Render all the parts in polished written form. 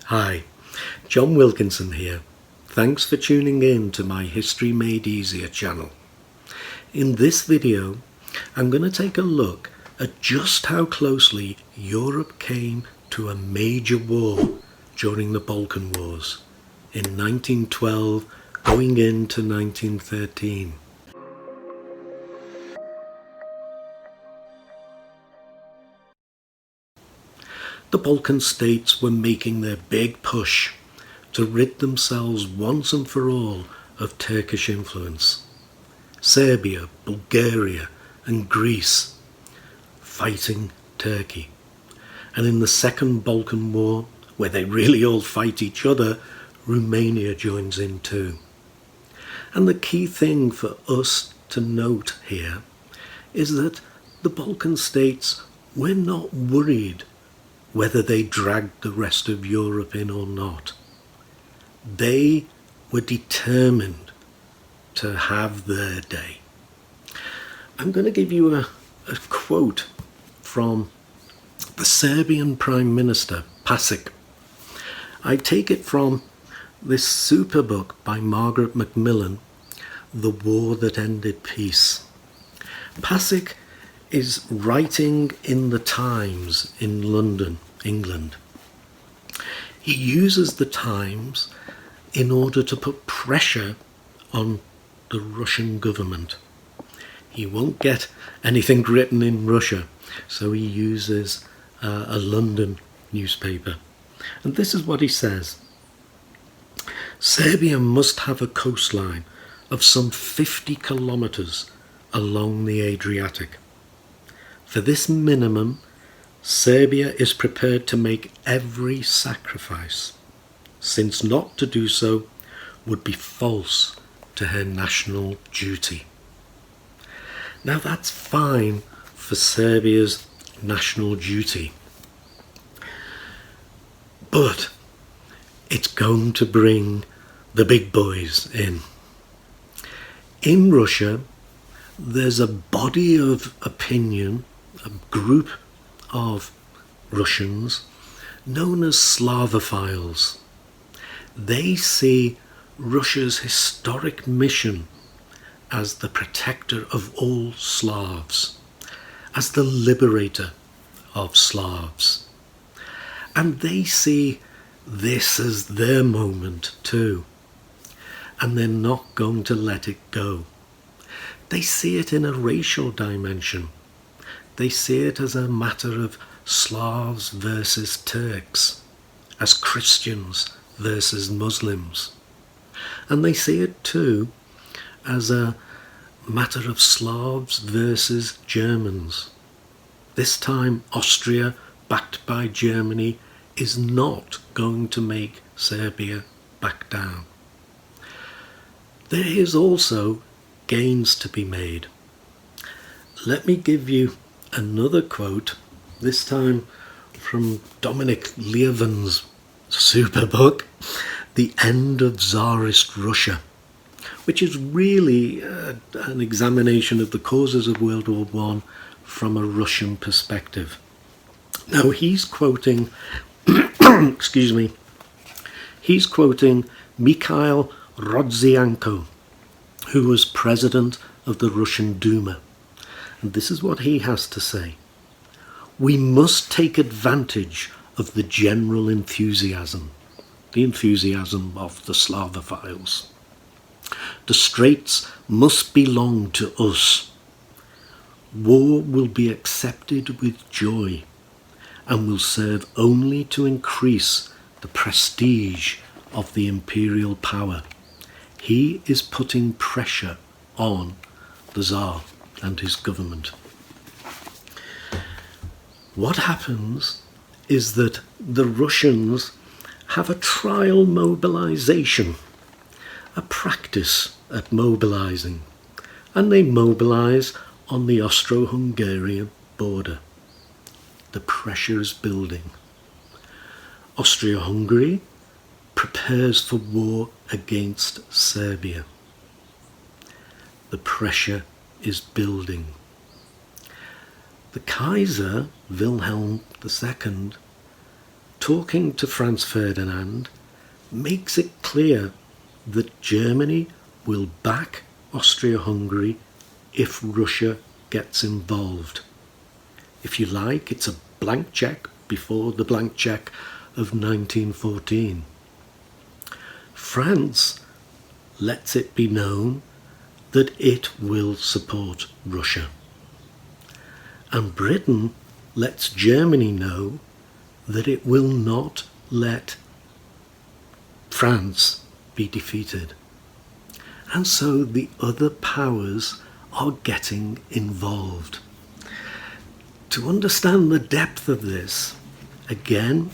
Hi, John Wilkinson here. Thanks for tuning in to my History Made Easier channel. In this video, I'm going to take a look at just how closely Europe came to a major war during the Balkan Wars in 1912 going into 1913. The Balkan states were making their big push to rid themselves once and for all of Turkish influence. Serbia, Bulgaria and Greece fighting Turkey. And in the Second Balkan War, where they really all fight each other, Romania joins in too. And the key thing for us to note here is that the Balkan states were not worried whether they dragged the rest of Europe in or not. They were determined to have their day. I'm going to give you a quote from the Serbian Prime Minister, Pasic. I take it from this super book by Margaret Macmillan, The War That Ended Peace. Pasic is writing in the Times in London, England. He uses the Times in order to put pressure on the Russian government. He won't get anything written in Russia, so he uses a London newspaper. And this is what he says. Serbia must have a coastline of some 50 kilometers along the Adriatic. For this minimum, Serbia is prepared to make every sacrifice, since not to do so would be false to her national duty. Now that's fine for Serbia's national duty, but it's going to bring the big boys in. In Russia, there's a body of opinion, a group of Russians known as Slavophiles. They see Russia's historic mission as the protector of all Slavs, as the liberator of Slavs. And they see this as their moment too, and they're not going to let it go. They see it in a racial dimension. They see it as a matter of Slavs versus Turks, as Christians versus Muslims. And they see it too as a matter of Slavs versus Germans. This time Austria, backed by Germany, is not going to make Serbia back down. There is also gains to be made. Let me give you another quote, this time from Dominic Lieven's super book, The End of Tsarist Russia, which is really an examination of the causes of World War I from a Russian perspective. Now he's quoting, he's quoting Mikhail Rodzianko, who was president of the Russian Duma. And this is what he has to say. We must take advantage of the general enthusiasm, the enthusiasm of the Slavophiles. The straits must belong to us. War will be accepted with joy and will serve only to increase the prestige of the imperial power. He is putting pressure on the Tsar and his government. What happens is that the Russians have a trial mobilization, a practice at mobilizing, and they mobilize on the Austro-Hungarian border. The pressure is building. Austria-Hungary prepares for war against Serbia. The pressure is building. The Kaiser, Wilhelm II, talking to Franz Ferdinand, makes it clear that Germany will back Austria-Hungary if Russia gets involved. If you like, it's a blank check before the blank check of 1914. France lets it be known that it will support Russia. And Britain lets Germany know that it will not let France be defeated. And so the other powers are getting involved. To understand the depth of this, again,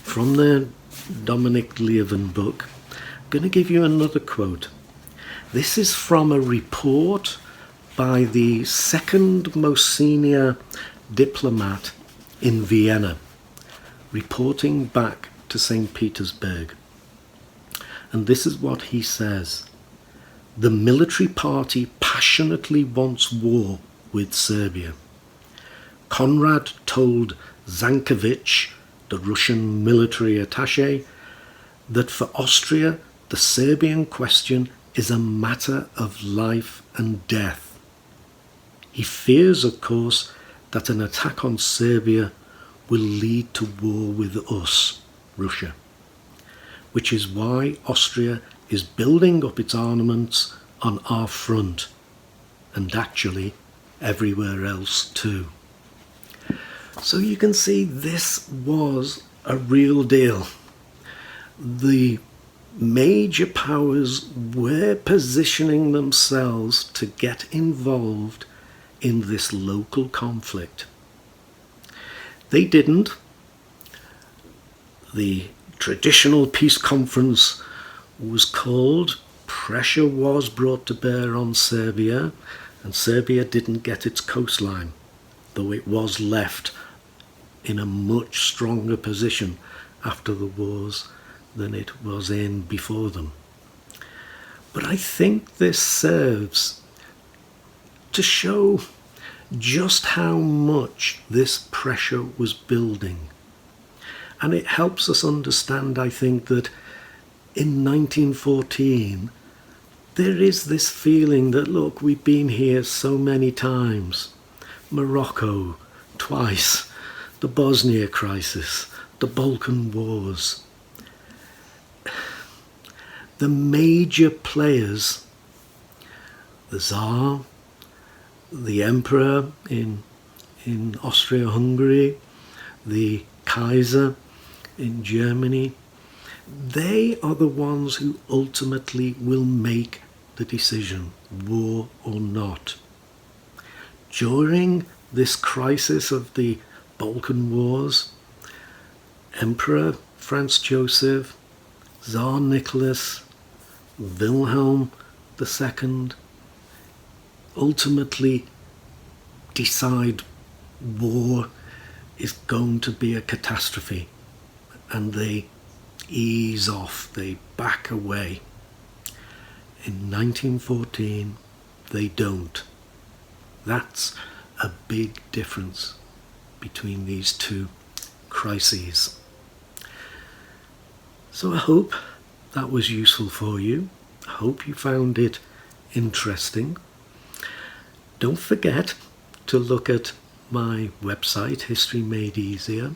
from the Dominic Lieven book, I'm going to give you another quote. This is from a report by the second most senior diplomat in Vienna, reporting back to St. Petersburg. And this is what he says. The military party passionately wants war with Serbia. Konrad told Zankovic, the Russian military attaché, that for Austria the Serbian question is a matter of life and death. He fears, of course, that an attack on Serbia will lead to war with us, Russia, which is why Austria is building up its armaments on our front, and actually everywhere else too. So you can see this was a real deal. The major powers were positioning themselves to get involved in this local conflict. They didn't. The traditional peace conference was called, pressure was brought to bear on Serbia, and Serbia didn't get its coastline, though it was left in a much stronger position after the wars than it was in before them. But I think this serves to show just how much this pressure was building. And it helps us understand, I think, that in 1914 there is this feeling that, look, we've been here so many times. Morocco, twice. The Bosnia crisis, the Balkan Wars. The major players, the Tsar, the Emperor in Austria-Hungary, the Kaiser in Germany, they are the ones who ultimately will make the decision, war or not. During this crisis of the Balkan Wars, Emperor Franz Joseph, Tsar Nicholas, Wilhelm II ultimately decide war is going to be a catastrophe, and they ease off, they back away. In 1914 they don't. That's a big difference between these two crises. So I hope that was useful for you. I hope you found it interesting. Don't forget to look at my website, History Made Easier.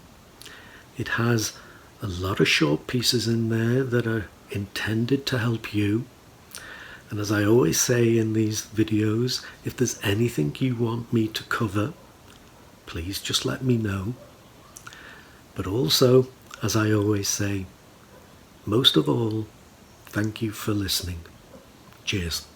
It has a lot of short pieces in there that are intended to help you. And as I always say in these videos, if there's anything you want me to cover, please just let me know. But also, as I always say, most of all, thank you for listening. Cheers.